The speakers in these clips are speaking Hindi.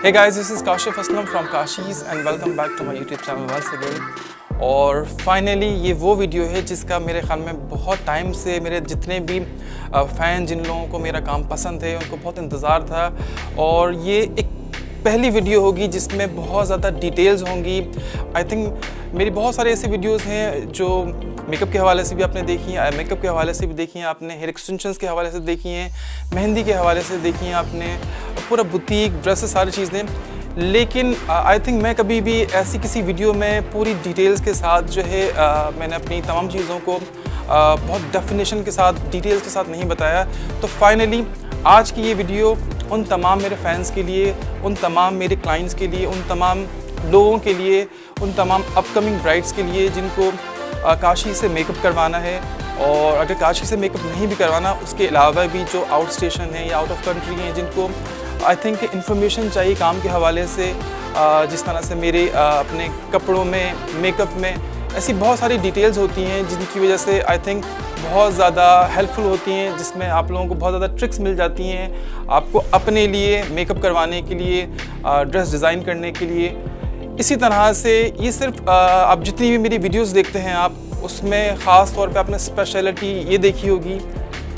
Hey guys, this is Kashif Aslam from Kashi's and welcome back to my YouTube channel once again. और फाइनली ये वो वीडियो है जिसका मेरे ख़्याल में बहुत टाइम से मेरे जितने भी फ़ैन जिन लोगों को मेरा काम पसंद है उनको बहुत इंतज़ार था। और ये एक पहली वीडियो होगी जिसमें बहुत ज़्यादा डिटेल्स होंगी। आई थिंक मेरी बहुत सारे ऐसे वीडियोस हैं जो मेकअप के हवाले से भी आपने देखी हैं, आई मेकअप के हवाले से भी देखी हैं आपने, हेयर एक्सटेंशंस के हवाले से देखी हैं, मेहंदी के हवाले से देखी हैं आपने, पूरा बुटीक ड्रेसेस सारी चीज़ें। लेकिन आई थिंक मैं कभी भी ऐसी किसी वीडियो में पूरी डिटेल्स के साथ जो है मैंने अपनी तमाम चीज़ों को बहुत डेफिनेशन के साथ डिटेल्स के साथ नहीं बताया। तो फाइनली आज की ये वीडियो उन तमाम मेरे फैंस के लिए, उन तमाम मेरे क्लाइंट्स के लिए, उन तमाम लोगों के लिए, उन तमाम अपकमिंग ब्राइड्स के लिए जिनको काशी से मेकअप करवाना है। और अगर काशी से मेकअप नहीं भी करवाना, उसके अलावा भी जो आउट स्टेशन है या आउट ऑफ कंट्री हैं जिनको आई थिंक इन्फॉर्मेशन चाहिए काम के हवाले से, जिस तरह से मेरे अपने कपड़ों में, मेकअप में ऐसी बहुत सारी डिटेल्स होती हैं जिनकी वजह से आई थिंक बहुत ज़्यादा हेल्पफुल होती हैं, जिसमें आप लोगों को बहुत ज़्यादा ट्रिक्स मिल जाती हैं आपको अपने लिए मेकअप करवाने के लिए, ड्रेस डिज़ाइन करने के लिए। इसी तरह से ये सिर्फ आप जितनी भी मेरी वीडियोस देखते हैं आप उसमें ख़ास तौर पे आपने स्पेशलिटी ये देखी होगी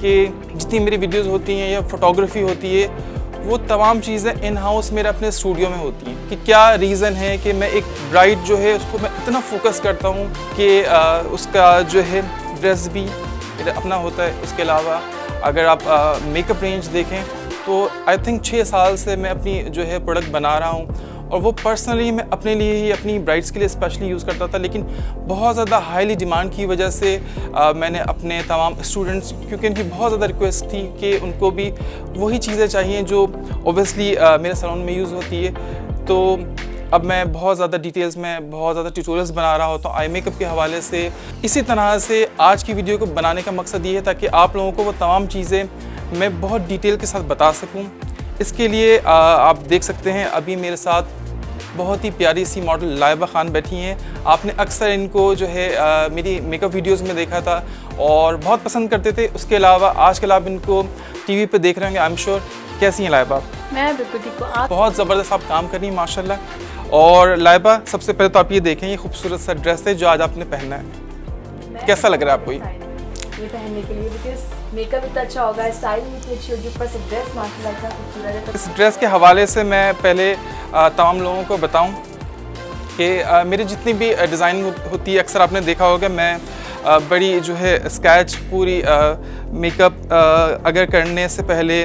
कि जितनी मेरी वीडियोस होती हैं या फोटोग्राफी होती है वो तमाम चीज़ें इन हाउस मेरे अपने स्टूडियो में होती हैं। कि क्या रीज़न है कि मैं एक ब्राइड जो है उसको मैं इतना फोकस करता हूँ कि उसका जो है ड्रेस भी अपना होता है। उसके अलावा अगर आप मेकअप रेंज देखें तो आई थिंक 6 साल से मैं अपनी जो है प्रोडक्ट बना रहा हूँ और वो पर्सनली मैं अपने लिए ही अपनी ब्राइड्स के लिए स्पेशली यूज़ करता था। लेकिन बहुत ज़्यादा हाईली डिमांड की वजह से मैंने अपने तमाम स्टूडेंट्स, क्योंकि उनकी बहुत ज़्यादा रिक्वेस्ट थी कि उनको भी वही चीज़ें चाहिए जो ओबियसली मेरे सैलून में यूज़ होती है, तो अब मैं बहुत ज़्यादा डिटेल्स में बहुत ज़्यादा ट्यूटोरियल्स बना रहा होता हूँ आई मेकअप के हवाले से। इसी तरह से आज की वीडियो को बनाने का मकसद ये है ताकि आप लोगों को वो तमाम चीज़ें मैं बहुत डिटेल के साथ बता सकूँ। इसके लिए आप देख सकते हैं अभी मेरे साथ बहुत ही प्यारी सी मॉडल लाइबा खान बैठी हैं। आपने अक्सर इनको जो है मेरी मेकअप वीडियोस में देखा था और बहुत पसंद करते थे। उसके अलावा आजकल आप इनको टीवी पे देख रहे होंगे आई एम श्योर। कैसी हैं लाइबा? मैं बिल्कुल ठीक हूँ। आप? बहुत ज़बरदस्त आप काम कर रही हैं माशाल्लाह। और लाइबा सबसे पहले तो आप ये देखें, ये खूबसूरत सा ड्रेस है जो आज आपने पहना है, कैसा लग रहा है आपको ये पहनने के लिए? बिकॉज़ मेकअप इतना अच्छा होगा, स्टाइल इतनी अच्छी होगी, ऊपर से ड्रेस माशाल्लाह इतना खूबसूरत है। इस ड्रेस के हवाले से मैं पहले तमाम लोगों को बताऊं कि मेरी जितनी भी डिज़ाइन होती है अक्सर आपने देखा होगा मैं बड़ी जो है स्केच पूरी मेकअप अगर करने से पहले,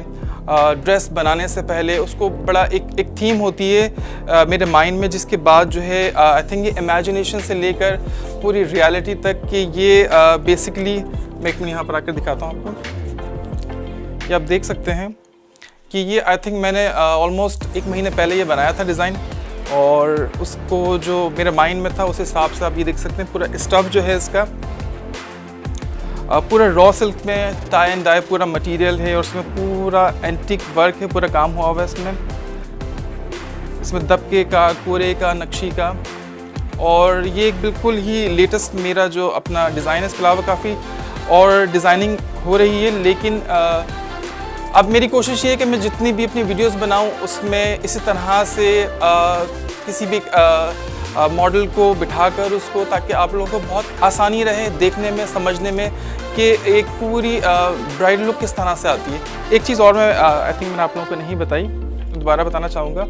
ड्रेस बनाने से पहले उसको बड़ा एक थीम होती है मेरे माइंड में, जिसके बाद जो है आई थिंक ये इमेजिनेशन से लेकर पूरी रियलिटी तक कि ये बेसिकली मैं एक यहाँ पर आकर दिखाता हूँ आपको। ये आप देख सकते हैं कि ये आई थिंक मैंने ऑलमोस्ट 1 महीने पहले ये बनाया था डिज़ाइन, और उसको जो मेरे माइंड में था उस हिसाब से आप ये देख सकते हैं। पूरा स्टफ़ जो है इसका पूरा रॉ सिल्क में टाई एंड डाई पूरा मटेरियल है और उसमें पूरा एंटीक वर्क है, पूरा काम हुआ हुआ है इसमें दबके का, कोरे का, नक्शी का। और ये एक बिल्कुल ही लेटेस्ट मेरा जो अपना डिज़ाइन है। इसके अलावा काफ़ी और डिज़ाइनिंग हो रही है, लेकिन अब मेरी कोशिश ये है कि मैं जितनी भी अपनी वीडियोस बनाऊं उसमें इसी तरह से किसी भी मॉडल को बिठाकर उसको, ताकि आप लोगों को बहुत आसानी रहे देखने में, समझने में कि एक पूरी ब्राइडल लुक किस तरह से आती है। एक चीज़ और मैं आई थिंक मैंने आप लोगों को नहीं बताई, दोबारा बताना चाहूँगा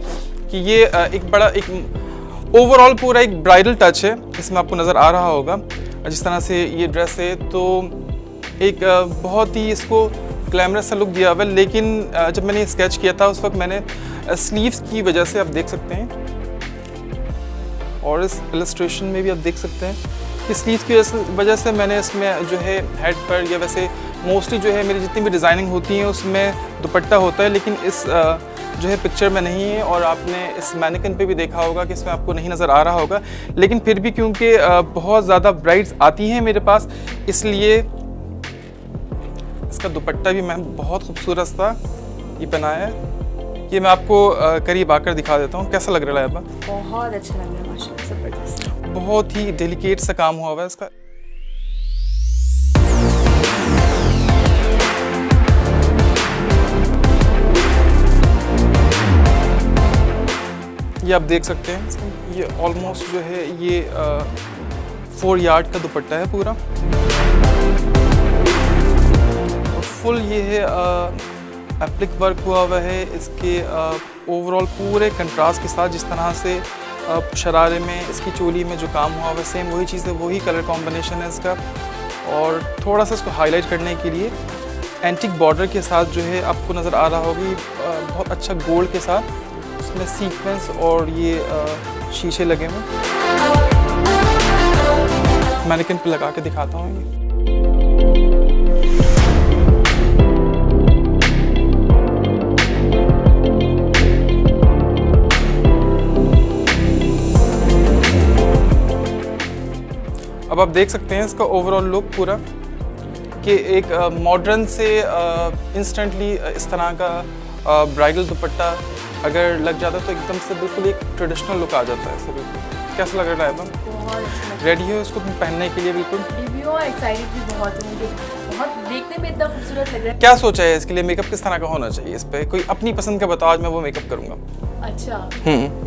कि ये एक बड़ा एक ओवरऑल पूरा एक ब्राइडल टच है इसमें आपको नज़र आ रहा होगा। जिस तरह से ये ड्रेस है तो एक बहुत ही इसको ग्लैमरस सा लुक दिया हुआ है। लेकिन जब मैंने स्केच किया था उस वक्त मैंने स्लीव्स की वजह से आप देख सकते हैं, और इस इलस्ट्रेशन में भी आप देख सकते हैं कि स्लीव्स की वजह से मैंने इसमें जो है हेड पर, या वैसे मोस्टली जो है मेरी जितनी भी डिज़ाइनिंग होती हैं उसमें दुपट्टा होता है, लेकिन इस जो है पिक्चर में नहीं है। और आपने इस मैनिकन पे भी देखा होगा कि इसमें आपको नहीं नज़र आ रहा होगा, लेकिन फिर भी क्योंकि बहुत ज़्यादा ब्राइड्स आती हैं मेरे पास, इसलिए इसका दुपट्टा भी मैं बहुत खूबसूरत सा ये बनाया है। ये मैं आपको करीब आकर दिखा देता हूँ। कैसा लग रहा है लाइबा? बहुत अच्छा लग रहा है माशाल्लाह, ज़बरदस्त। बहुत ही डेलिकेट सा काम हुआ हुआ है इसका। ये आप देख सकते हैं, ये ऑलमोस्ट जो है ये 4 यार्ड का दुपट्टा है पूरा। फुल ये है एप्लिक वर्क हुआ हुआ है इसके ओवरऑल पूरे कंट्रास्ट के साथ। जिस तरह से शरारे में इसकी चोली में जो काम हुआ हुआ है सेम वही चीज़ है, वही कलर कॉम्बिनेशन है इसका। और थोड़ा सा इसको हाईलाइट करने के लिए एंटिक बॉर्डर के साथ जो है आपको नज़र आ रहा होगी बहुत अच्छा गोल्ड के साथ, उसमें सीक्वेंस और ये शीशे लगे हुए। मैनिकिन पे लगा के दिखाता हूँ ये। अब आप देख सकते हैं इसका ओवरऑल लुक पूरा कि एक मॉडर्न से इंस्टेंटली इस तरह का ब्राइडल दुपट्टा अगर लग जाता है तो एकदम से बिल्कुल एक ट्रेडिशनल लुक आ जाता है इससे। बिल्कुल कैसा लग रहा है? बहुत अच्छा रेडी हो इसको पहनने के लिए? बिल्कुल रिव्यू और एक्साइटेड भी बहुत हूँ, बहुत देखने में इतना खूबसूरत लग रहा है। क्या सोचा है इसके लिए? मेकअप किस तरह का होना चाहिए इस पे? कोई अपनी पसंद का बताओ, आज मैं वो मेकअप करूँगा। अच्छा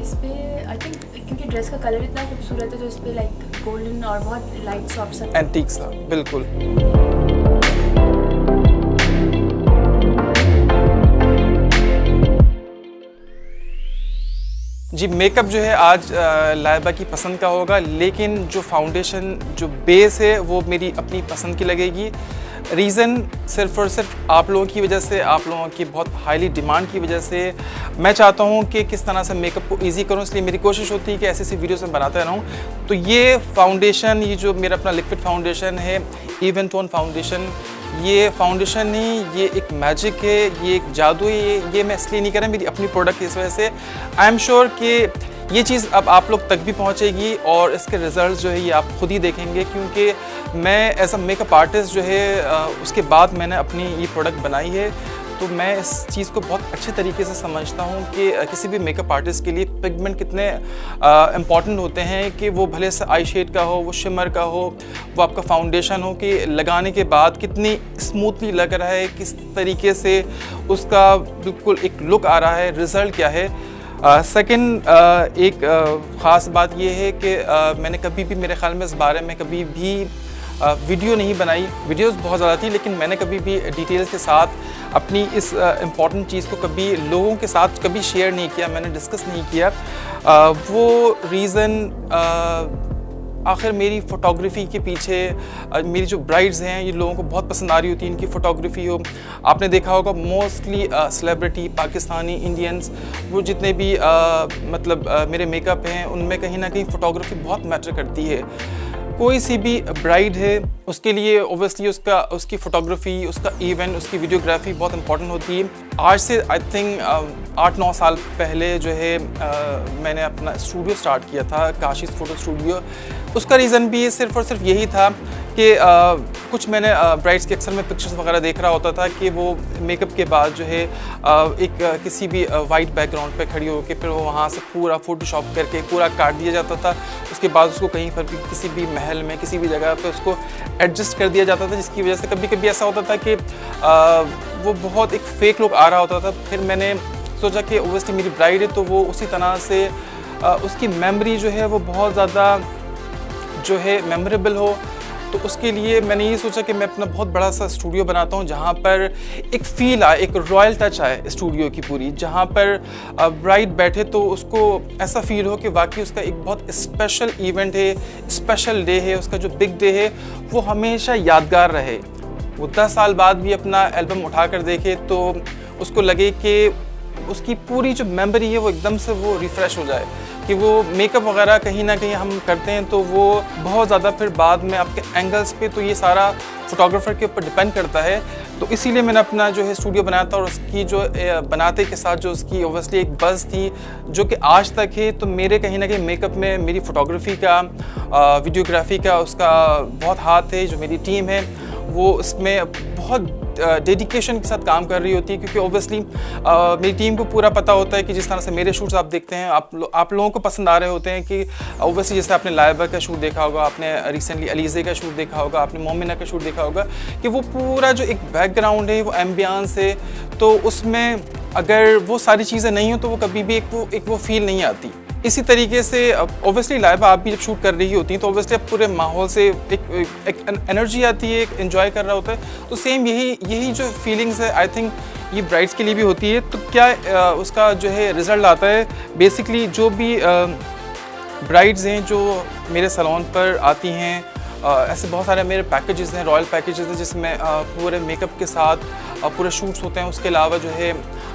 इस पे आई थिंक क्योंकि ड्रेस का कलर इतना खूबसूरत है तो इस पे लाइक गोल्डन और बहुत लाइट सॉफ्ट सा एंटीक सा। बिल्कुल जी, मेकअप जो है आज लाइबा की पसंद का होगा, लेकिन जो फाउंडेशन जो बेस है वो मेरी अपनी पसंद की लगेगी। रीज़न सिर्फ़ और सिर्फ आप लोगों की वजह से, आप लोगों की बहुत हाईली डिमांड की वजह से मैं चाहता हूँ कि किस तरह से मेकअप को इजी करूँ, इसलिए मेरी कोशिश होती है कि ऐसी ऐसी वीडियोस में बनाता रहूँ। तो ये फाउंडेशन, ये जो मेरा अपना लिक्विड फाउंडेशन है, इवन टोन फाउंडेशन, ये फाउंडेशन नहीं, ये एक मैजिक है, ये एक जादू है। ये मैं इसलिए नहीं कर रहा, मेरी अपनी प्रोडक्ट की इस वजह से। आई एम श्योर कि ये चीज़ अब आप लोग तक भी पहुंचेगी और इसके रिजल्ट्स जो है ये आप खुद ही देखेंगे, क्योंकि मैं एज अ मेकअप आर्टिस्ट जो है उसके बाद मैंने अपनी ये प्रोडक्ट बनाई है। तो मैं इस चीज़ को बहुत अच्छे तरीके से समझता हूँ कि किसी भी मेकअप आर्टिस्ट के लिए पिगमेंट कितने इम्पॉर्टेंट होते हैं, कि वो भले से आई शेड का हो, वो शिमर का हो, वो आपका फाउंडेशन हो, कि लगाने के बाद कितनी स्मूथली लग रहा है, किस तरीके से उसका बिल्कुल एक लुक आ रहा है, रिज़ल्ट क्या है। सेकंड एक ख़ास बात ये है कि मैंने कभी भी, मेरे ख्याल में इस बारे में कभी भी वीडियो नहीं बनाई। वीडियोस बहुत ज़्यादा थी, लेकिन मैंने कभी भी डिटेल्स के साथ अपनी इस इम्पॉर्टेंट चीज़ को कभी लोगों के साथ कभी शेयर नहीं किया, मैंने डिस्कस नहीं किया। वो रीज़न आखिर मेरी फ़ोटोग्राफ़ी के पीछे मेरी जो ब्राइड्स हैं ये लोगों को बहुत पसंद आ रही होती है, इनकी फ़ोटोग्राफ़ी हो। आपने देखा होगा मोस्टली सेलिब्रिटी, पाकिस्तानी, इंडियंस, वो जितने भी मतलब मेरे मेकअप हैं उनमें कहीं ना कहीं फ़ोटोग्राफ़ी बहुत मैटर करती है। कोई सी भी ब्राइड है उसके लिए ओबियसली उसकी फ़ोटोग्राफ़ी, उसका इवेंट, उसकी वीडियोग्राफी बहुत इंपॉर्टेंट होती है। आज से आई थिंक 8-9 साल पहले जो है मैंने अपना स्टूडियो स्टार्ट किया था, काशीज़ फ़ोटो स्टूडियो। उसका रीज़न भी सिर्फ़ और सिर्फ यही था कि कुछ मैंने ब्राइड्स के अक्सर में पिक्चर्स वगैरह देख रहा होता था कि वो मेकअप के बाद जो है एक किसी भी वाइट बैकग्राउंड पे खड़ी होकर फिर वो वहाँ से पूरा फ़ोटोशॉप करके पूरा काट दिया जाता था। उसके बाद उसको कहीं पर भी किसी भी महल में, किसी भी जगह पे उसको एडजस्ट कर दिया जाता था, जिसकी वजह से कभी कभी ऐसा होता था कि वो बहुत एक फ़ेक लुक आ रहा होता था। फिर मैंने सोचा कि ओबियसली मेरी ब्राइड है तो वो उसी तरह से उसकी मेमोरी जो है वो बहुत ज़्यादा जो है मेमोरेबल हो। तो उसके लिए मैंने ये सोचा कि मैं अपना बहुत बड़ा सा स्टूडियो बनाता हूँ जहाँ पर एक फ़ील आए, एक रॉयल टच आए स्टूडियो की पूरी, जहाँ पर ब्राइड बैठे तो उसको ऐसा फ़ील हो कि वाकई उसका एक बहुत स्पेशल इवेंट है, स्पेशल डे है, उसका जो बिग डे है वो हमेशा यादगार रहे। वो 10 साल बाद भी अपना एल्बम उठा कर देखे तो उसको लगे कि उसकी पूरी जो मेमोरी है वो एकदम से वो रिफ़्रेश हो जाए, कि वो मेकअप वगैरह कहीं ना कहीं हम करते हैं तो वो बहुत ज़्यादा फिर बाद में आपके एंगल्स पे, तो ये सारा फोटोग्राफर के ऊपर डिपेंड करता है। तो इसीलिए मैंने अपना जो है स्टूडियो बनाया था और उसकी जो बनाते के साथ जो उसकी ओबियसली एक बज़ थी जो कि आज तक है। तो मेरे कहीं ना कहीं मेकअप में मेरी फ़ोटोग्राफी का, वीडियोग्राफी का उसका बहुत हाथ है। जो मेरी टीम है वो इसमें बहुत डेडिकेशन के साथ काम कर रही होती है, क्योंकि ओबियसली मेरी टीम को पूरा पता होता है कि जिस तरह से मेरे शूट्स आप देखते हैं आप लोगों को पसंद आ रहे होते हैं कि ओबियसली जैसे आपने लाइबा का शूट देखा होगा, आपने रिसेंटली अलीज़े का शूट देखा होगा, आपने मोमिना का शूट देखा होगा, कि वो पूरा जो एक बैकग्राउंड है, वो एम्बियंस है, तो उसमें अगर वो सारी चीज़ें नहीं हो तो वो कभी भी एक वो फील नहीं आती। इसी तरीके से ऑब्वियसली लाइव आप भी जब शूट कर रही होती हैं तो ऑब्वियसली आप पूरे माहौल से एक एनर्जी आती है, एक एंजॉय कर रहा होता है। तो सेम यही जो फीलिंग्स है आई थिंक ये ब्राइड्स के लिए भी होती है। तो क्या उसका जो है रिज़ल्ट आता है, बेसिकली जो भी ब्राइड्स हैं जो मेरे सैलून पर आती हैं, ऐसे बहुत सारे मेरे पैकेजेस हैं, रॉयल पैकेजेस हैं जिसमें पूरे मेकअप के साथ पूरे शूट्स होते हैं। उसके अलावा जो है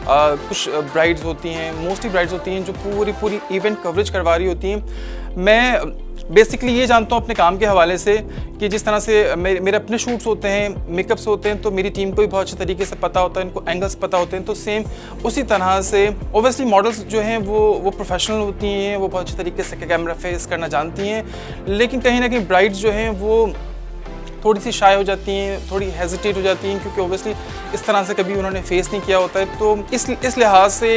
कुछ ब्राइड्स होती हैं, मोस्टली ब्राइड्स होती हैं जो पूरी इवेंट कवरेज करवा रही होती हैं। मैं बेसिकली ये जानता हूँ अपने काम के हवाले से कि जिस तरह से मेरे अपने शूट्स होते हैं, मेकअप्स होते हैं, तो मेरी टीम को भी बहुत अच्छे तरीके से पता होता है, इनको एंगल्स पता होते हैं। तो सेम उसी तरह से ओबियसली मॉडल्स जो हैं वो प्रोफेशनल होती हैं, वो बहुत अच्छे तरीके से कैमरा फेस करना जानती हैं, लेकिन कहीं ना कहीं ब्राइड्स जो हैं वो थोड़ी सी शाय हो जाती हैं, थोड़ी हेजिटेट हो जाती हैं, क्योंकि ओबियसली इस तरह से कभी उन्होंने फेस नहीं किया होता है। तो इस लिहाज से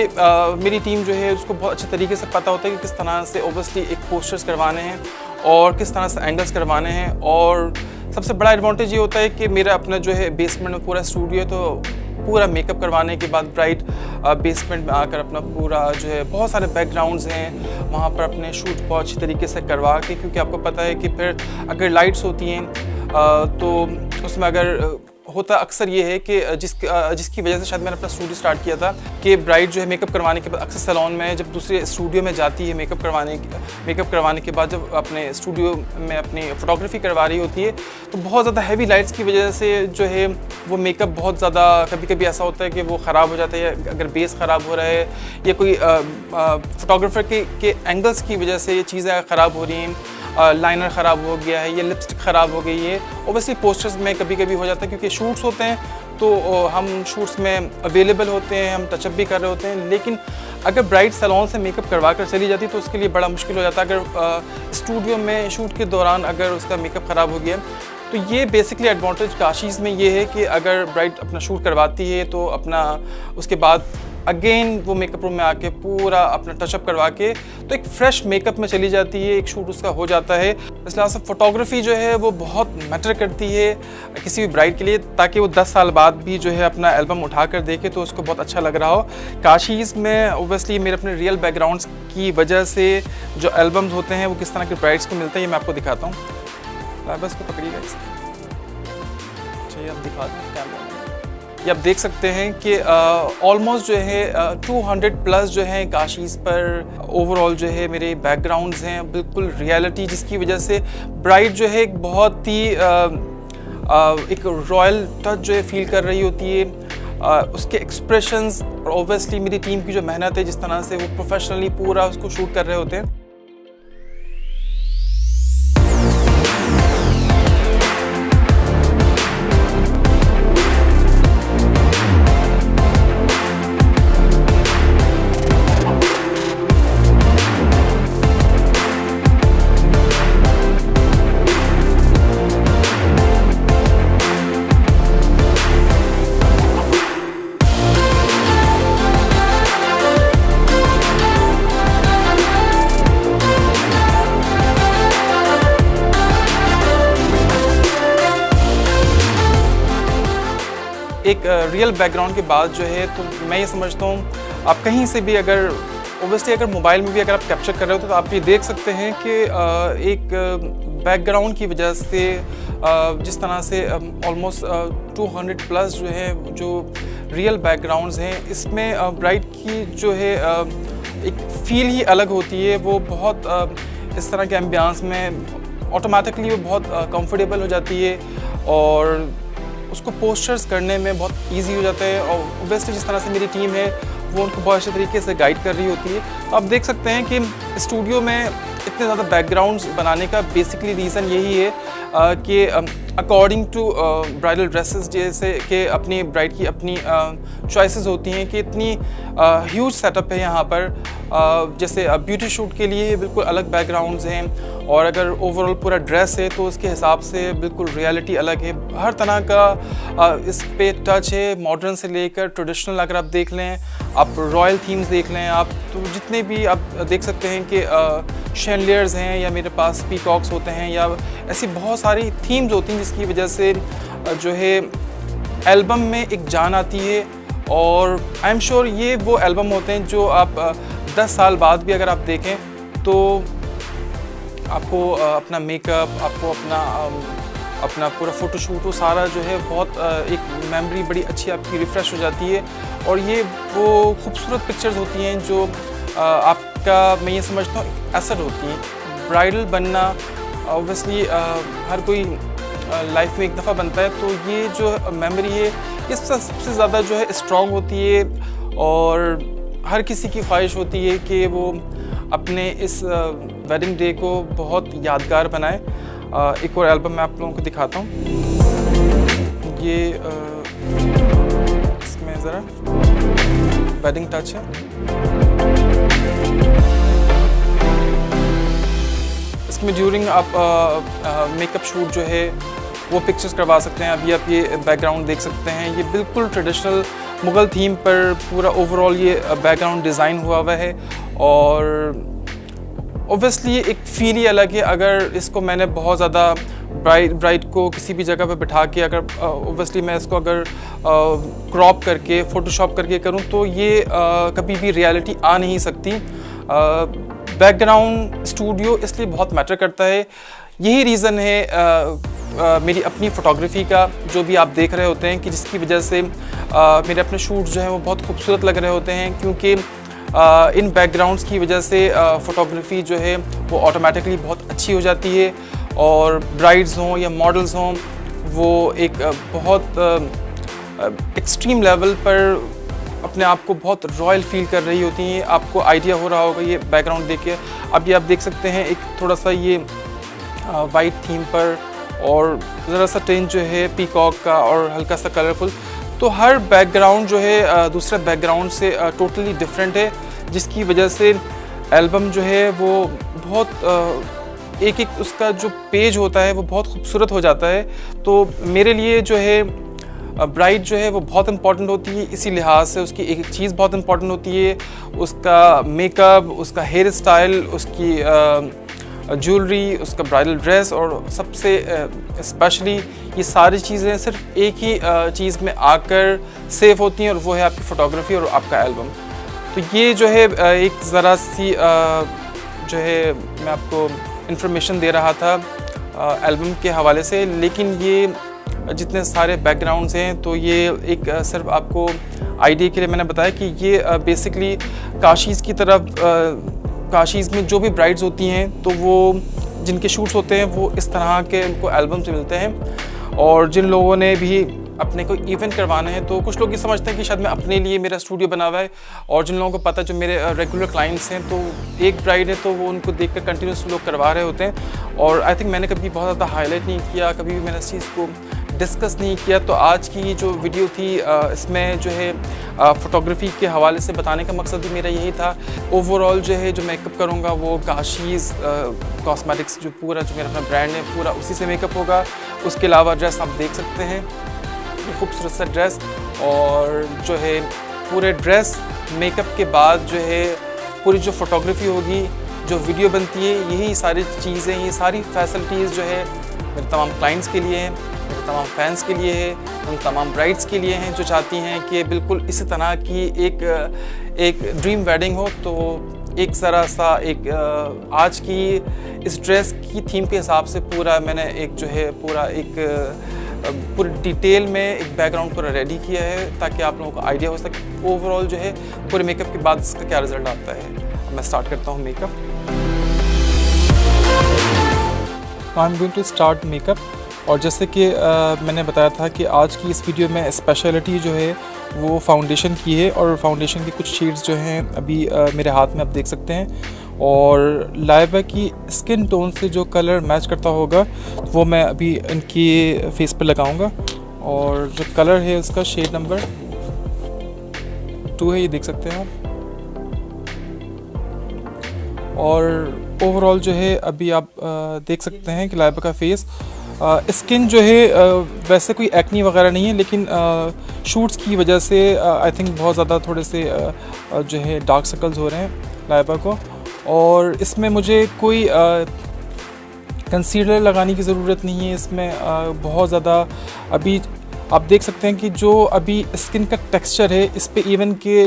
मेरी टीम जो है उसको बहुत अच्छे तरीके से पता होता है कि किस तरह से ओबियसली एक पोस्टर्स करवाने हैं और किस तरह से एंगल्स करवाने हैं। और सबसे बड़ा एडवांटेज ये होता है कि मेरा अपना जो है बेसमेंट में पूरा स्टूडियो, तो पूरा मेकअप करवाने के बाद ब्राइड बेसमेंट में आकर अपना पूरा जो है बहुत सारे बैकग्राउंड्स हैं वहाँ पर अपने शूट बहुत अच्छी तरीके से करवा के, क्योंकि आपको पता है कि फिर अगर लाइट्स होती हैं तो उसमें अगर होता अक्सर ये है कि जिसकी वजह से शायद मैंने अपना स्टूडियो स्टार्ट किया था कि ब्राइड जो है मेकअप करवाने के बाद अक्सर सैलून में जब दूसरे स्टूडियो में जाती है मेकअप करवाने के बाद जब अपने स्टूडियो में अपनी फोटोग्राफी करवा रही होती है तो बहुत ज़्यादा हैवी लाइट्स की वजह से जो है वो मेकअप बहुत ज़्यादा कभी ऐसा होता है कि वो ख़राब हो जाता है, अगर बेस ख़राब हो रहा है या कोई फोटोग्राफर के एंगल्स की वजह से ये चीज़ें ख़राब हो रही हैं, लाइनर ख़राब हो गया है या लिपस्टिक ख़राब हो गई है। ओबियसली पोस्टर्स में कभी हो जाता है क्योंकि शूट्स होते हैं तो हम शूट्स में अवेलेबल होते हैं, हम टचअप भी कर रहे होते हैं, लेकिन अगर ब्राइड सैलून से मेकअप करवा कर चली जाती तो उसके लिए बड़ा मुश्किल हो जाता है। अगर स्टूडियो में शूट के दौरान अगर उसका मेकअप ख़राब हो गया तो ये बेसिकली एडवांटेज काशीज़ में ये है कि अगर ब्राइड अपना शूट करवाती है तो अपना उसके बाद अगेन वो मेकअप रूम में आके पूरा अपना टचअप करवा के तो एक फ्रेश मेकअप में चली जाती है, एक शूट उसका हो जाता है। इस लिहाज से फोटोग्राफी जो है वो बहुत मैटर करती है किसी भी ब्राइड के लिए, ताकि वो 10 साल बाद भी जो है अपना एल्बम उठा कर देखे तो उसको बहुत अच्छा लग रहा हो। काशीज़ में ओबियसली मेरे अपने रियल बैकग्राउंड्स की वजह से जो एल्बम्स होते हैं वो किस तरह के ब्राइड्स को मिलते हैं ये मैं आपको दिखाता हूँ। बस को पकड़िएगा इसको, चलिए अब दिखा दूँ कैमरा। ये आप देख सकते हैं कि ऑलमोस्ट जो है 200 प्लस जो है काशीज़ पर ओवरऑल जो है मेरे बैकग्राउंड्स हैं बिल्कुल रियलिटी, जिसकी वजह से ब्राइड जो है एक बहुत ही एक रॉयल टच जो है फील कर रही होती है। उसके एक्सप्रेशंस और ऑब्वियसली मेरी टीम की जो मेहनत है, जिस तरह से वो प्रोफेशनली पूरा उसको शूट कर रहे होते हैं। एक रियल बैकग्राउंड के बाद जो है तो मैं ये समझता हूँ आप कहीं से भी अगर ओबियसली अगर मोबाइल में भी अगर आप कैप्चर कर रहे हो तो आप ये देख सकते हैं कि एक बैकग्राउंड की वजह से जिस तरह से ऑलमोस्ट 200 प्लस जो है जो रियल बैकग्राउंड्स हैं इसमें ब्राइड की जो है एक फील ही अलग होती है। वो बहुत इस तरह के एम्बियंस में ऑटोमेटिकली वो बहुत कंफर्टेबल हो जाती है और उसको पोस्टर्स करने में बहुत इजी हो जाता है। और ऑब्वियसली जिस तरह से मेरी टीम है वो उनको बहुत अच्छे तरीके से गाइड कर रही होती है। तो आप देख सकते हैं कि स्टूडियो में इतने ज़्यादा बैकग्राउंड्स बनाने का बेसिकली रीज़न यही है कि अकॉर्डिंग टू ब्राइडल ड्रेसेस जैसे कि अपनी ब्राइड की अपनी चॉइसेस होती हैं कि इतनी ह्यूज सेटअप है यहाँ पर। जैसे ब्यूटी शूट के लिए बिल्कुल अलग बैकग्राउंड्स हैं और अगर ओवरऑल पूरा ड्रेस है तो उसके हिसाब से बिल्कुल रियलिटी अलग है। हर तरह का इस पे टच है, मॉडर्न से लेकर ट्रेडिशनल अगर आप देख लें, आप रॉयल थीम्स देख लें, आप तो जितने भी आप देख सकते हैं कि शैंडलियर्स हैं या मेरे पास पीकॉक्स होते हैं या ऐसी बहुत सारी थीम्स होती हैं जिसकी वजह से जो है एल्बम में एक जान आती है। और आई एम श्योर ये वो एल्बम होते हैं जो आप 10 साल बाद भी अगर आप देखें तो आपको अपना मेकअप, आपको अपना पूरा फ़ोटोशूट, वो सारा जो है बहुत एक मेमोरी बड़ी अच्छी आपकी रिफ़्रेश हो जाती है। और ये वो खूबसूरत पिक्चर्स होती हैं जो आपका, मैं ये समझता हूँ, एसेट होती हैं। ब्राइडल बनना ऑब्वियसली हर कोई लाइफ में एक दफ़ा बनता है, तो ये जो मेमोरी है ये सबसे ज़्यादा जो है स्ट्रॉन्ग होती है। और हर किसी की ख्वाहिश होती है कि वो अपने इस वेडिंग डे को बहुत यादगार बनाए। एक और एल्बम मैं आप लोगों को दिखाता हूँ। ये इसमें ज़रा वेडिंग टच है। इसमें ड्यूरिंग आप मेकअप शूट जो है वो पिक्चर्स करवा सकते हैं। अभी आप ये बैकग्राउंड देख सकते हैं, ये बिल्कुल ट्रेडिशनल मुग़ल थीम पर पूरा ओवरऑल ये बैकग्राउंड डिज़ाइन हुआ हुआ है। और ऑब्वियसली एक फ़ील ही अलग है। अगर इसको मैंने बहुत ज़्यादा ब्राइड को किसी भी जगह पे बिठा के, अगर ऑब्वियसली मैं इसको अगर क्रॉप करके, फ़ोटोशॉप करके करूं, तो ये कभी भी रियलिटी आ नहीं सकती। बैकग्राउंड स्टूडियो इसलिए बहुत मैटर करता है। यही रीज़न है मेरी अपनी फ़ोटोग्राफी का, जो भी आप देख रहे होते हैं, कि जिसकी वजह से मेरे अपने शूट जो हैं वो बहुत खूबसूरत लग रहे होते हैं, क्योंकि इन बैकग्राउंड्स की वजह से फ़ोटोग्राफी जो है वो ऑटोमेटिकली बहुत अच्छी हो जाती है। और ब्राइड्स हों या मॉडल्स हों, वो एक बहुत एक्सट्रीम लेवल पर अपने आप को बहुत रॉयल फील कर रही होती हैं। आपको आइडिया हो रहा होगा ये बैकग्राउंड देख के। अब ये आप देख सकते हैं एक थोड़ा सा ये वाइट थीम पर, और ज़रा सा टेंट जो है पीकॉक का, और हल्का सा कलरफुल। तो हर बैकग्राउंड जो है दूसरे बैकग्राउंड से टोटली डिफरेंट है, जिसकी वजह से एल्बम जो है वो बहुत एक उसका जो पेज होता है वो बहुत खूबसूरत हो जाता है। तो मेरे लिए जो है ब्राइड जो है वो बहुत इम्पॉर्टेंट होती है। इसी लिहाज से उसकी एक चीज़ बहुत इम्पॉर्टेंट होती है, उसका मेकअप, उसका हेयर स्टाइल, उसकी ज्वेलरी, उसका ब्राइडल ड्रेस, और सबसे स्पेशली ये सारी चीज़ें सिर्फ एक ही चीज़ में आकर सेव होती हैं, और वो है आपकी फ़ोटोग्राफी और आपका एल्बम। तो ये जो है एक ज़रा सी जो है मैं आपको इन्फॉर्मेशन दे रहा था एल्बम के हवाले से। लेकिन ये जितने सारे बैकग्राउंड्स हैं, तो ये एक सिर्फ आपको आइडिया के लिए मैंने बताया कि ये बेसिकली काशीज़ की तरफ, काशीज़ में जो भी ब्राइड्स होती हैं, तो वो जिनके शूट्स होते हैं वो इस तरह के उनको एल्बम से मिलते हैं। और जिन लोगों ने भी अपने को इवेंट करवाना है, तो कुछ लोग ये समझते हैं कि शायद मैं अपने लिए मेरा स्टूडियो बना हुआ है, और जिन लोगों को पता, जो मेरे रेगुलर क्लाइंट्स हैं, तो एक ब्राइड है तो वो उनको देख कर कंटिन्यूस लोग करवा रहे होते हैं। और आई थिंक मैंने कभी बहुत ज़्यादा हाईलाइट नहीं किया, कभी भी मैंने इस चीज़ को डिस्कस नहीं किया। तो आज की जो वीडियो थी इसमें जो है फ़ोटोग्राफी के हवाले से बताने का मकसद भी मेरा यही था। ओवरऑल जो है जो मेकअप करूँगा वो काशीज़ कॉस्मेटिक्स, जो पूरा जो मेरा अपना ब्रांड है, पूरा उसी से मेकअप होगा। उसके अलावा ड्रेस आप देख सकते हैं, खूबसूरत सा ड्रेस, और जो है पूरे ड्रेस मेकअप के बाद जो है पूरी जो फ़ोटोग्राफी होगी, जो वीडियो बनती है, यही सारी चीज़ें, ये सारी फैसिलिटीज़ जो है मेरे तमाम क्लाइंट्स के लिए हैं, मेरे तमाम फैंस के लिए है, उन तमाम ब्राइड्स के लिए हैं जो चाहती हैं कि बिल्कुल इसी तरह की एक ड्रीम वेडिंग हो। तो एक ज़रा सा एक आज की इस ड्रेस की थीम के हिसाब से पूरा मैंने एक जो है पूरा एक पूरी डिटेल में एक बैकग्राउंड पूरा रेडी किया है, ताकि आप लोगों को आइडिया हो सके ओवरऑल जो है पूरे मेकअप के बाद इसका क्या रिज़ल्ट आता है। अब मैं स्टार्ट करता हूँ makeup. I am going to start makeup. और जैसे कि मैंने बताया था कि आज की इस वीडियो में स्पेशलिटी जो है वो फाउंडेशन की है, और फाउंडेशन की कुछ शेड्स जो हैं अभी मेरे हाथ में आप देख सकते हैं। और लाइबा की स्किन टोन से जो कलर मैच करता होगा वो मैं अभी इनकी फेस पे लगाऊंगा। और जो कलर है उसका शेड नंबर 2 है, ये देख सकते हैं आप। और ओवरऑल जो है अभी आप देख सकते हैं कि लाइबा का फेस, स्किन जो है वैसे कोई एक्नी वगैरह नहीं है, लेकिन शूट्स की वजह से आई थिंक बहुत ज़्यादा थोड़े से जो है डार्क सर्कल्स हो रहे हैं लाइबा को। और इसमें मुझे कोई कंसीलर लगाने की ज़रूरत नहीं है। इसमें बहुत ज़्यादा अभी आप देख सकते हैं कि जो अभी स्किन का टेक्सचर है, इस पे इवन के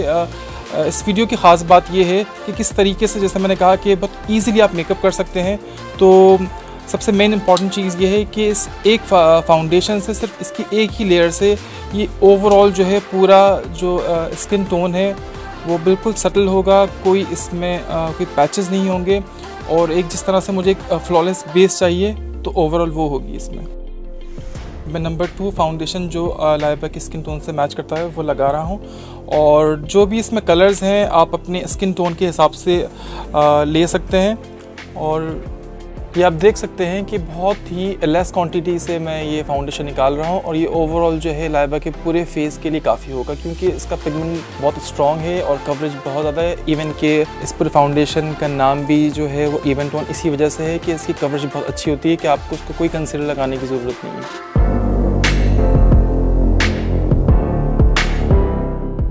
इस वीडियो की ख़ास बात ये है कि किस तरीके से, जैसे मैंने कहा कि बहुत ईज़िली आप मेकअप कर सकते हैं। तो सबसे मेन इम्पॉर्टेंट चीज़ ये है कि इस एक फाउंडेशन से, सिर्फ इसकी एक ही लेयर से ये ओवरऑल जो है पूरा जो स्किन टोन है वो बिल्कुल सटल होगा, कोई इसमें कोई पैचेस नहीं होंगे, और एक जिस तरह से मुझे एक फ्लॉलेस बेस चाहिए तो ओवरऑल वो होगी इसमें। मैं नंबर 2 फाउंडेशन जो लाइबा की स्किन टोन से मैच करता है वो लगा रहा हूँ, और जो भी इसमें कलर्स हैं आप अपने स्किन टोन के हिसाब से ले सकते हैं। और ये आप देख सकते हैं कि बहुत ही लेस क्वांटिटी से मैं ये फाउंडेशन निकाल रहा हूँ, और ये ओवरऑल जो है लाइबा के पूरे फेस के लिए काफ़ी होगा, क्योंकि इसका पिगमेंट बहुत स्ट्रॉन्ग है और कवरेज बहुत ज़्यादा है। इवन के इस पूरे फाउंडेशन का नाम भी जो है वो इवन टोन इसी वजह से है कि इसकी कवरेज बहुत अच्छी होती है कि आपको उसको कोई कंसीलर लगाने की ज़रूरत नहीं है।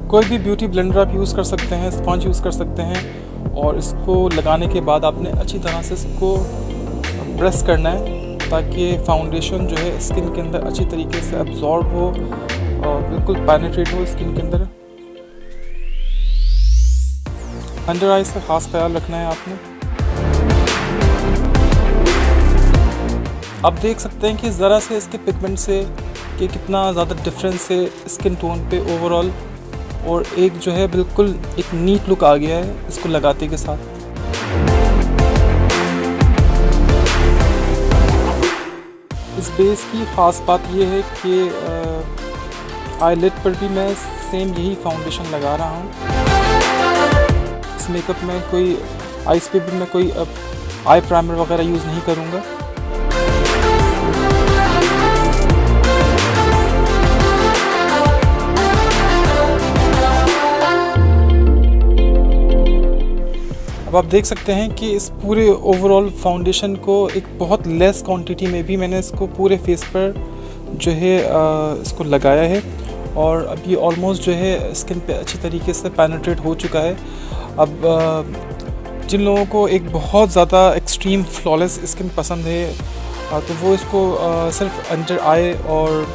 कोई भी ब्यूटी ब्लेंडर आप यूज़ कर सकते हैं, स्पंज यूज़ कर सकते हैं, और इसको लगाने के बाद आपने अच्छी तरह से इसको प्रेस करना है ताकि फाउंडेशन जो है स्किन के अंदर अच्छी तरीके से अब्जॉर्ब हो और बिल्कुल पेनिट्रेट हो स्किन के अंदर। अंडर आइज का ख़ास ख्याल रखना है आपने। आप देख सकते हैं कि ज़रा से इसके पिगमेंट से कि कितना ज़्यादा डिफरेंस है स्किन टोन पे ओवरऑल, और एक जो है बिल्कुल एक नीट लुक आ गया है इसको लगाते के साथ। इस बेस की ख़ास बात ये है कि आईलिड पर भी मैं सेम यही फाउंडेशन लगा रहा हूँ। इस मेकअप में कोई आइज़ पे भी मैं कोई आई प्राइमर वगैरह यूज़ नहीं करूँगा। अब आप देख सकते हैं कि इस पूरे ओवरऑल फाउंडेशन को एक बहुत लेस क्वांटिटी में भी मैंने इसको पूरे फेस पर जो है इसको लगाया है, और अब ये ऑलमोस्ट जो है स्किन पे अच्छी तरीके से पेनिट्रेट हो चुका है। अब जिन लोगों को एक बहुत ज़्यादा एक्सट्रीम फ्लॉलेस स्किन पसंद है तो वो इसको सिर्फ अंडर आई और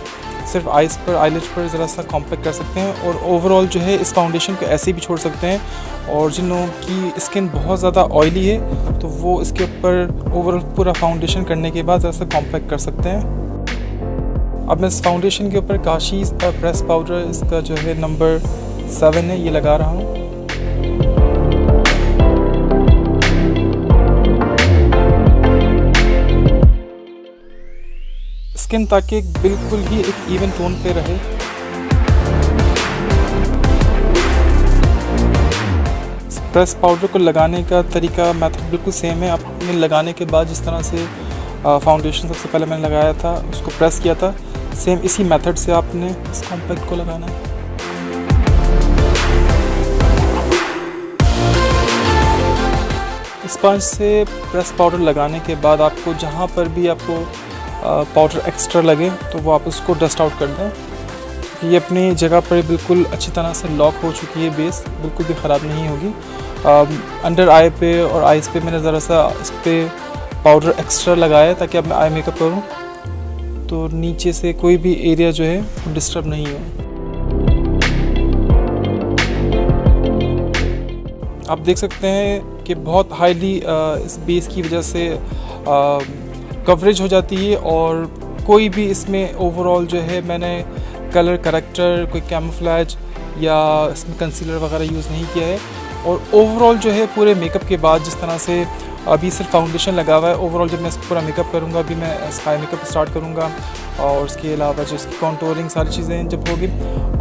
सिर्फ आइज़ पर, आईलिड पर ज़रा सा कॉम्पैक्ट कर सकते हैं, और ओवरऑल जो है इस फाउंडेशन को ऐसे भी छोड़ सकते हैं। और जिन लोगों की स्किन बहुत ज़्यादा ऑयली है तो वो इसके ऊपर ओवरऑल पूरा फाउंडेशन करने के बाद ज़रा सा कॉम्पैक्ट कर सकते हैं। अब मैं इस फाउंडेशन के ऊपर काशीज़ प्रेस पाउडर, इसका जो है नंबर 7 है, ये लगा रहा हूँ। स्किन ताकि बिल्कुल ही एक इवन टोन पे रहे। प्रेस पाउडर को लगाने का तरीका मेथड बिल्कुल सेम है। आपने लगाने के बाद जिस तरह से फाउंडेशन सबसे पहले मैंने लगाया था उसको प्रेस किया था, सेम इसी मेथड से आपने इस कॉम्पैक्ट को लगाना है। स्पंज से प्रेस पाउडर लगाने के बाद आपको जहाँ पर भी आपको पाउडर एक्स्ट्रा लगे तो वो आप उसको डस्ट आउट कर दें। ये अपनी जगह पर बिल्कुल अच्छी तरह से लॉक हो चुकी है, बेस बिल्कुल भी ख़राब नहीं होगी। अंडर आई पे और आइज़ पे मैंने ज़रा सा इस पर पाउडर एक्स्ट्रा लगाया ताकि अब मैं आई मेकअप करूँ तो नीचे से कोई भी एरिया जो है वो डिस्टर्ब नहीं हो। आप देख सकते हैं कि बहुत हाईली इस बेस की वजह से कवरेज हो जाती है, और कोई भी इसमें ओवरऑल जो है मैंने कलर करेक्टर, कोई कैमोफ्लेज या इसमें कंसीलर वगैरह यूज़ नहीं किया है। और ओवरऑल जो है पूरे मेकअप के बाद जिस तरह से अभी सिर्फ फाउंडेशन लगा हुआ है, ओवरऑल जब मैं इसको पूरा मेकअप करूँगा, अभी मैं स्काई मेकअप स्टार्ट करूँगा, और उसके अलावा जो इसकी कॉन्टोरिंग सारी चीज़ें जब होगी,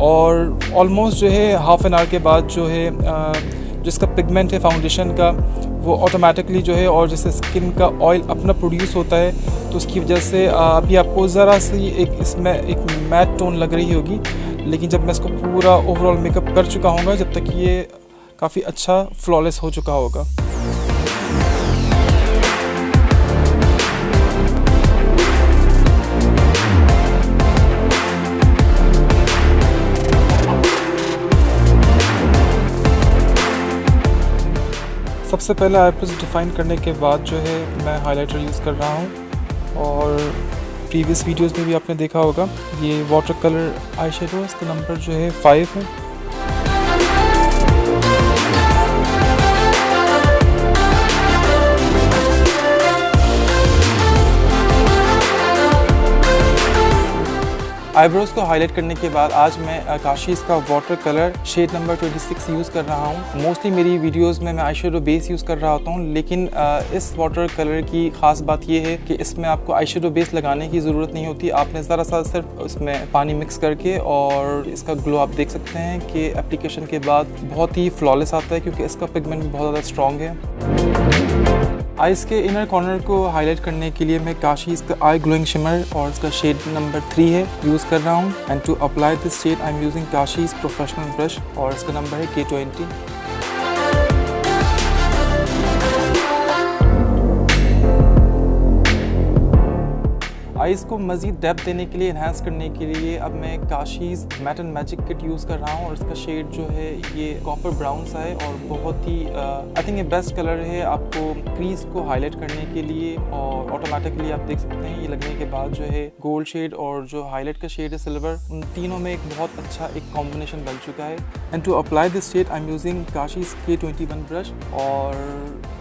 और ऑलमोस्ट जो है हाफ़ एन आवर के बाद जो है जिसका पिगमेंट है फाउंडेशन का वो ऑटोमेटिकली जो है, और जैसे स्किन का ऑयल अपना प्रोड्यूस होता है तो उसकी वजह से अभी आपको ज़रा सी एक इसमें एक मैट टोन लग रही होगी, लेकिन जब मैं इसको पूरा ओवरऑल मेकअप कर चुका हूँगा जब तक ये काफ़ी अच्छा फ्लॉलेस हो चुका होगा। सबसे पहले आईब्रोज डिफ़ाइन करने के बाद जो है मैं हाइलाइटर यूज़ कर रहा हूँ, और प्रीवियस वीडियोस में भी आपने देखा होगा ये वाटर कलर आई शेडो, इसका नंबर जो है 5 है। आईब्रोज को हाईलाइट करने के बाद आज मैं काशीज़ का water colour shade number 26 use कर रहा हूँ। मोस्टली मेरी वीडियोस में मैं आई शेडो बेस यूज़ कर रहा होता हूँ, लेकिन इस वाटर कलर की ख़ास बात यह है कि इसमें आपको आई शेडो बेस लगाने की ज़रूरत नहीं होती। आपने ज़रा सा सिर्फ उसमें पानी मिक्स करके, और इसका ग्लो आप देख सकते हैं कि एप्लीकेशन के बाद बहुत ही फ्लॉलेस आता है, क्योंकि इसका पिगमेंट बहुत ज़्यादा स्ट्रॉन्ग है। आइज़ के इनर कॉर्नर को हाईलाइट करने के लिए मैं काशीज़ का आई ग्लोइंग शिमर और इसका शेड नंबर 3 है यूज़ कर रहा हूँ। And to apply this shade I am using Kashee's professional brush और इसका नंबर है K20। आइज़ को मज़ीद डेप्थ देने के लिए, इन्हांस करने के लिए अब मैं Kashee's matte and magic kit use कर रहा हूँ और इसका शेड जो है ये कॉपर ब्राउन सा है और बहुत ही आई थिंक ये बेस्ट कलर है आपको क्रीज को हाईलाइट करने के लिए। और ऑटोमेटिकली आप देख सकते हैं ये लगने के बाद जो है गोल्ड शेड और जो हाईलाइट का शेड है सिल्वर, उन तीनों में एक बहुत अच्छा एक कॉम्बिनेशन बन चुका है। And to apply this shade I am using Kashee's K21 brush और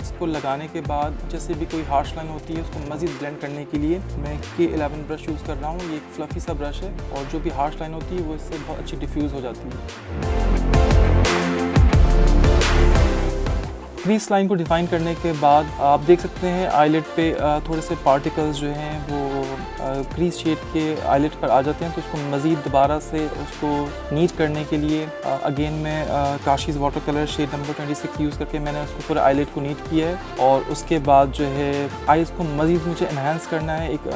इसको लगाने के बाद जैसे भी कोई हार्श लाइन होती है उसको मज़ीद ब्लेंड करने के लिए मैं K11 ब्रश यूज़ कर रहा हूँ। ये एक फ्लफ़ी सा ब्रश है और जो भी हार्श लाइन होती है वो इससे बहुत अच्छी डिफ्यूज़ हो जाती है। क्रीज लाइन को डिफाइन करने के बाद आप देख सकते हैं आईलेट पे थोड़े से पार्टिकल्स जो हैं वो क्रीज शेड के आईलेट पर आ जाते हैं, तो उसको मज़ीद दोबारा से उसको नीट करने के लिए अगेन मैं Kashee's water colour shade number 26 use करके मैंने उसको पूरा आईलेट को नीट किया है। और उसके बाद जो है आईज़ को मज़ीद मुझे इन्हांस करना है, एक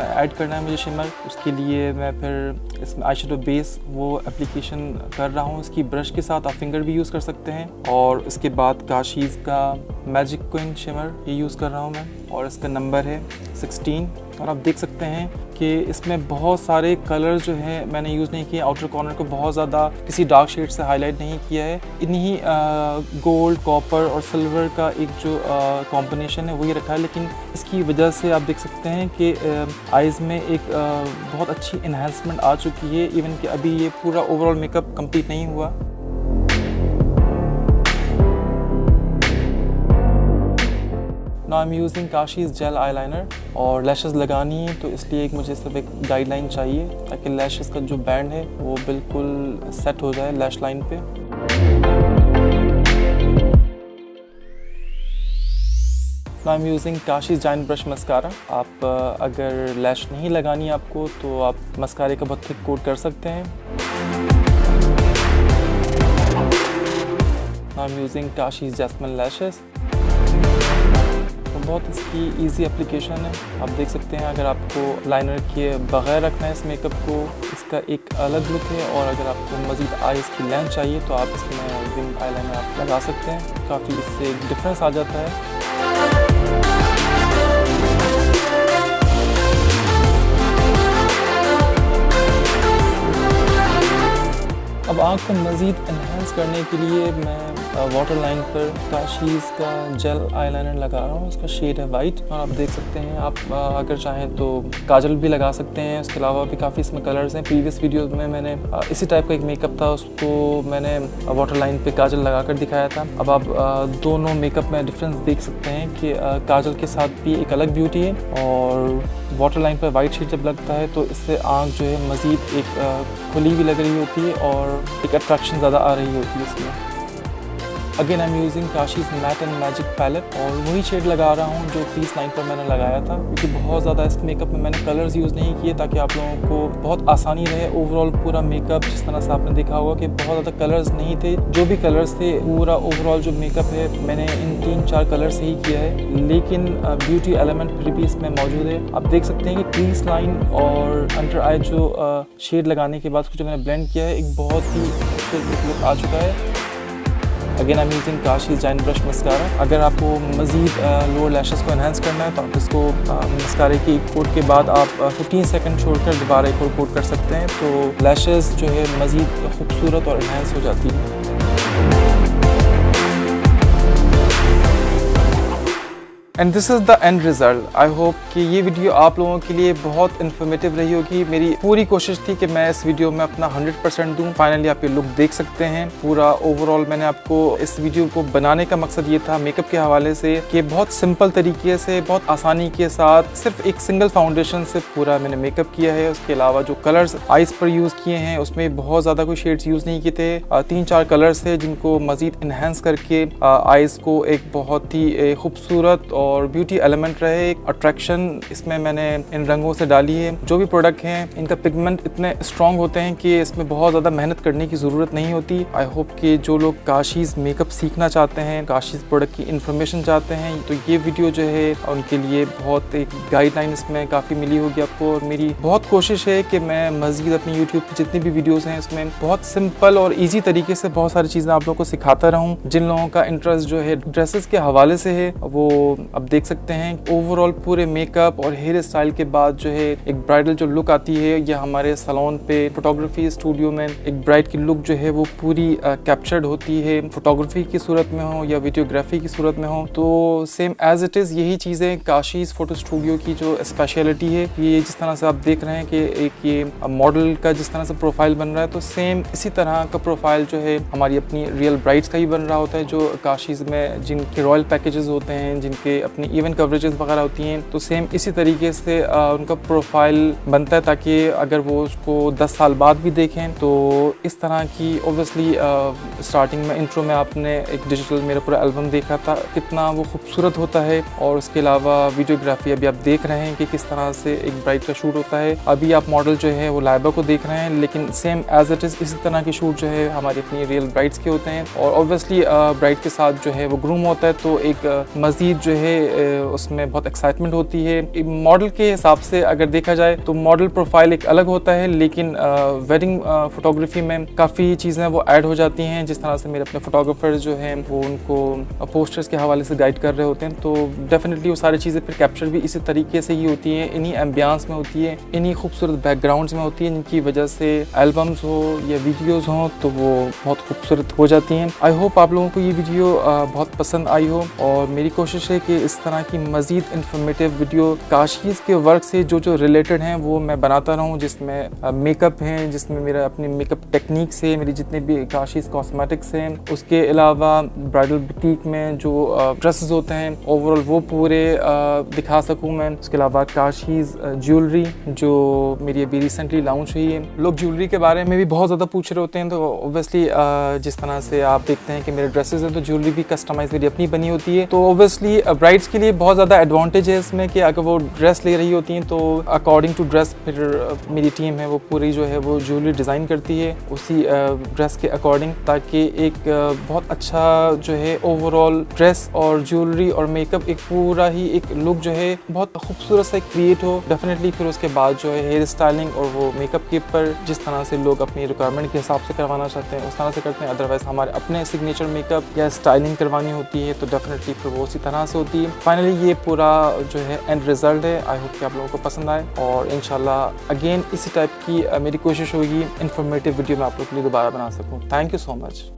ऐड करना है मुझे शिमर। उसके लिए मैं फिर इसमें आई शेडो बेस वो एप्लीकेशन कर रहा हूँ इसकी ब्रश के साथ। आप फिंगर भी यूज़ कर सकते हैं। और उसके बाद काशीज़ का मैजिक क्वीन शिमर ये यूज़ कर रहा हूँ मैं और इसका नंबर है 16। और आप देख सकते हैं कि इसमें बहुत सारे कलर्स जो हैं मैंने यूज़ नहीं किए। आउटर कॉर्नर को बहुत ज़्यादा किसी डार्क शेड से हाईलाइट नहीं किया है। इन्हीं गोल्ड, कॉपर और सिल्वर का एक जो कॉम्बिनेशन है वही रखा है, लेकिन इसकी वजह से आप देख सकते हैं कि आइज़ में एक बहुत अच्छी इन्हांसमेंट आ चुकी है। इवन कि अभी ये पूरा ओवरऑल मेकअप कंप्लीट नहीं हुआ। Now I am using Kashi's jail eyeliner और लैशेस लगानी है, तो इसलिए एक मुझे सिर्फ एक गाइडलाइन चाहिए ताकि लैशेस का जो बैंड है वो बिल्कुल सेट हो जाए लैश लाइन पे। Now I am using Kashi's giant brush mascara. आप अगर लैश नहीं लगानी है आपको तो आप मस्कारे का बहुत थिक कोट कर सकते हैं। Now I am using Kashee's jasmine lashes. बहुत इसकी इजी एप्लीकेशन है। आप देख सकते हैं अगर आपको लाइनर के बगैर रखना है इस मेकअप को, इसका एक अलग लुक है। और अगर आपको मज़ीद आईज़ की लेंथ चाहिए तो आप इसमें विंग आईलाइनर आप लगा सकते हैं, काफ़ी इससे एक डिफरेंस आ जाता है। अब आँख को मज़ीद इन्हांस करने के लिए मैं वाटर लाइन पर काशीज़ का जेल आईलाइनर लगा रहा हूँ। इसका शेड है वाइट और आप देख सकते हैं। आप अगर चाहें तो काजल भी लगा सकते हैं। उसके अलावा भी काफ़ी इसमें कलर्स हैं। प्रीवियस वीडियो में मैंने इसी टाइप का एक मेकअप था, उसको मैंने वाटर लाइन पे काजल लगा कर दिखाया था। अब आप दोनों मेकअप में डिफरेंस देख सकते हैं कि काजल के साथ भी एक अलग ब्यूटी है और वाटर लाइन पर वाइट शेड जब लगता है तो इससे आँख जो है मज़ीद एक खुली भी लग रही होती है और एक अट्रैक्शन ज़्यादा आ रही होती है इसमें। Again I am using Kashee's matte and magic palette और वही शेड लगा रहा हूँ जो क्रीज लाइन पर मैंने लगाया था, क्योंकि बहुत ज़्यादा इस मेकअप में मैंने कलर्स यूज़ नहीं किए ताकि आप लोगों को बहुत आसानी रहे। ओवरऑल पूरा मेकअप जिस तरह से आपने देखा होगा कि बहुत ज़्यादा कलर्स नहीं थे, जो भी कलर्स थे पूरा ओवरऑल जो मेकअप है मैंने इन 3-4 कलर से ही किया है, लेकिन ब्यूटी एलिमेंट फिर भी इसमें मौजूद है। आप देख सकते हैं कि क्रीज लाइन और अंडर आई जो शेड लगाने के बाद जो मैंने ब्लेंड किया है एक बहुत ही लुक आ चुका है। Again I am using Kashi's giant brush mascara. अगर आपको मज़ीद लोअर लैशेस को एनहांस करना है तो आप इसको मस्कारे की एक कोट के बाद आप 15 सेकंड छोड़कर दोबारा एक और कोट कर सकते हैं, तो लैशेस जो है मज़ीद खूबसूरत और एनहांस हो जाती है। And this is the end result. I hope कि ये वीडियो आप लोगों के लिए बहुत इन्फॉर्मेटिव रही होगी। मेरी पूरी कोशिश थी कि मैं इस वीडियो में अपना 100% दूँ। फाइनली आप ये लुक देख सकते हैं। पूरा ओवरऑल मैंने आपको इस वीडियो को बनाने का मकसद ये था मेकअप के हवाले से कि बहुत सिंपल तरीके से, बहुत आसानी के साथ सिर्फ एक सिंगल फाउंडेशन से पूरा मैंने मेकअप किया है। उसके अलावा जो कलर्स आइज पर यूज़ किए हैं उसमें बहुत ज़्यादा कोई शेड्स यूज़ नहीं किए थे। 3-4 कलर्स थे जिनको मज़ीद इन्हेंस करके आइज़ को एक बहुत ही खूबसूरत और ब्यूटी एलिमेंट रहे, एक अट्रैक्शन इसमें मैंने इन रंगों से डाली है। जो भी प्रोडक्ट हैं इनका पिगमेंट इतने स्ट्रॉन्ग होते हैं कि इसमें बहुत ज़्यादा मेहनत करने की ज़रूरत नहीं होती। आई होप कि जो लोग काशीज़ मेकअप सीखना चाहते हैं, काशीज़ प्रोडक्ट की इन्फॉर्मेशन चाहते हैं, तो ये वीडियो जो है उनके लिए बहुत एक गाइडलाइन इसमें काफ़ी मिली होगी आपको। और मेरी बहुत कोशिश है कि मैं मज़ीद अपनी यूट्यूब पर जितनी भी वीडियोज़ हैं उसमें बहुत सिंपल और ईजी तरीके से बहुत सारी चीज़ें आप लोगों को सिखाता रहूँ। जिन लोगों का इंटरेस्ट जो है ड्रेसेस के हवाले से है वो अब देख सकते हैं। ओवरऑल पूरे मेकअप और हेयर स्टाइल के बाद जो है एक ब्राइडल जो लुक आती है, या हमारे सैलून पे फोटोग्राफी स्टूडियो में एक ब्राइड की लुक जो है वो पूरी कैप्चर्ड होती है, फोटोग्राफी की सूरत में हो या वीडियोग्राफी की सूरत में हो। तो सेम एज इट इज़ यही चीज़ें काशीज़ फोटो स्टूडियो की जो स्पेशलिटी है। ये जिस तरह से आप देख रहे हैं कि एक ये मॉडल का जिस तरह से प्रोफाइल बन रहा है, तो सेम इसी तरह का प्रोफाइल जो है हमारी अपनी रियल ब्राइड्स का ही बन रहा होता है, जो काशीज़ में जिनके रॉयल पैकेजेस होते हैं, जिनके अपनी इवेंट कवरेजेस वगैरह होती हैं, तो सेम इसी तरीके से उनका प्रोफाइल बनता है ताकि अगर वो उसको 10 साल बाद भी देखें तो इस तरह की। ऑब्वियसली स्टार्टिंग में इंट्रो में आपने एक डिजिटल मेरा पूरा एल्बम देखा था, कितना वो खूबसूरत होता है। और उसके अलावा वीडियोग्राफी अभी आप देख रहे हैं कि किस तरह से एक ब्राइड का शूट होता है। अभी आप मॉडल जो है वो लाइबा को देख रहे हैं, लेकिन सेम एज इट इज़ इसी तरह के शूट जो है हमारी अपनी रियल ब्राइड्स के होते हैं। और ऑब्वियसली ब्राइड के साथ जो है वो ग्रूम होता है, तो एक मज़ीद जो है उसमें बहुत एक्साइटमेंट होती है। मॉडल के हिसाब से अगर देखा जाए तो मॉडल प्रोफाइल एक अलग होता है, लेकिन वेडिंग फोटोग्राफी में काफ़ी चीज़ें वो ऐड हो जाती हैं। जिस तरह से मेरे अपने फोटोग्राफर्स जो हैं वो उनको पोस्टर्स के हवाले से गाइड कर रहे होते हैं, तो डेफिनेटली वो सारी चीज़ें फिर कैप्चर भी इसी तरीके से ही होती हैं, इन्हीं एम्बियंस में होती है, इन्हीं खूबसूरत बैकग्राउंड्स में होती है, जिनकी वजह से एल्बम्स हो या वीडियोज़ हों तो वो बहुत खूबसूरत हो जाती हैं। आई होप आप लोगों को ये वीडियो बहुत पसंद आई हो, और मेरी कोशिश है कि इस तरह की मज़ीद इन्फॉर्मेटिव वीडियो काशीज़ के वर्क से जो रिलेटेड हैं वो मैं बनाता रहूँ, जिसमें मेकअप हैं, जिसमें मेरा अपनी मेकअप टेक्निक से मेरी जितने भी काशीज़ कॉस्मेटिक्स हैं, उसके अलावा ब्राइडल बुटीक में जो ड्रेसेस होते हैं ओवरऑल वो पूरे दिखा सकूँ मैं। उसके अलावा काशीज़ ज्वेलरी जो मेरी अभी रिसेंटली लॉन्च हुई है। लोग ज्वेलरी के बारे में भी बहुत ज़्यादा पूछ रहे होते हैं, तो ऑब्वियसली जिस तरह से आप देखते हैं कि मेरे ड्रेसेस हैं तो ज्वेलरी भी कस्टमाइज मेरी अपनी बनी होती है। तो ऑब्वियसली ब्राइड्स के लिए बहुत ज़्यादा एडवांटेज है इसमें कि अगर वो ड्रेस ले रही होती हैं तो अकॉर्डिंग टू ड्रेस फिर मेरी टीम है वो पूरी जो है वो ज्वेलरी डिज़ाइन करती है उसी ड्रेस के अकॉर्डिंग, ताकि एक बहुत अच्छा जो है ओवरऑल ड्रेस और ज्वेलरी और मेकअप एक पूरा ही एक लुक जो है बहुत खूबसूरत से क्रिएट हो। डेफिनेटली फिर उसके बाद जो है हेयर स्टाइलिंग और वो मेकअप के ऊपर जिस तरह से लोग अपनी रिक्वायरमेंट के हिसाब से करवाना चाहते हैं उस तरह से करते हैं। अदरवाइज हमारे अपने सिग्नेचर मेकअप या स्टाइलिंग करवानी होती है तो डेफिनेटली फिर वो उसी तरह से होती है। फाइनली ये पूरा जो है एंड रिजल्ट है। आई होप कि आप लोगों को पसंद आए, और इंशाल्लाह अगेन इसी टाइप की मेरी कोशिश होगी इन्फॉर्मेटिव वीडियो मैं आप लोगों के लिए दोबारा बना सकूँ। Thank you so much.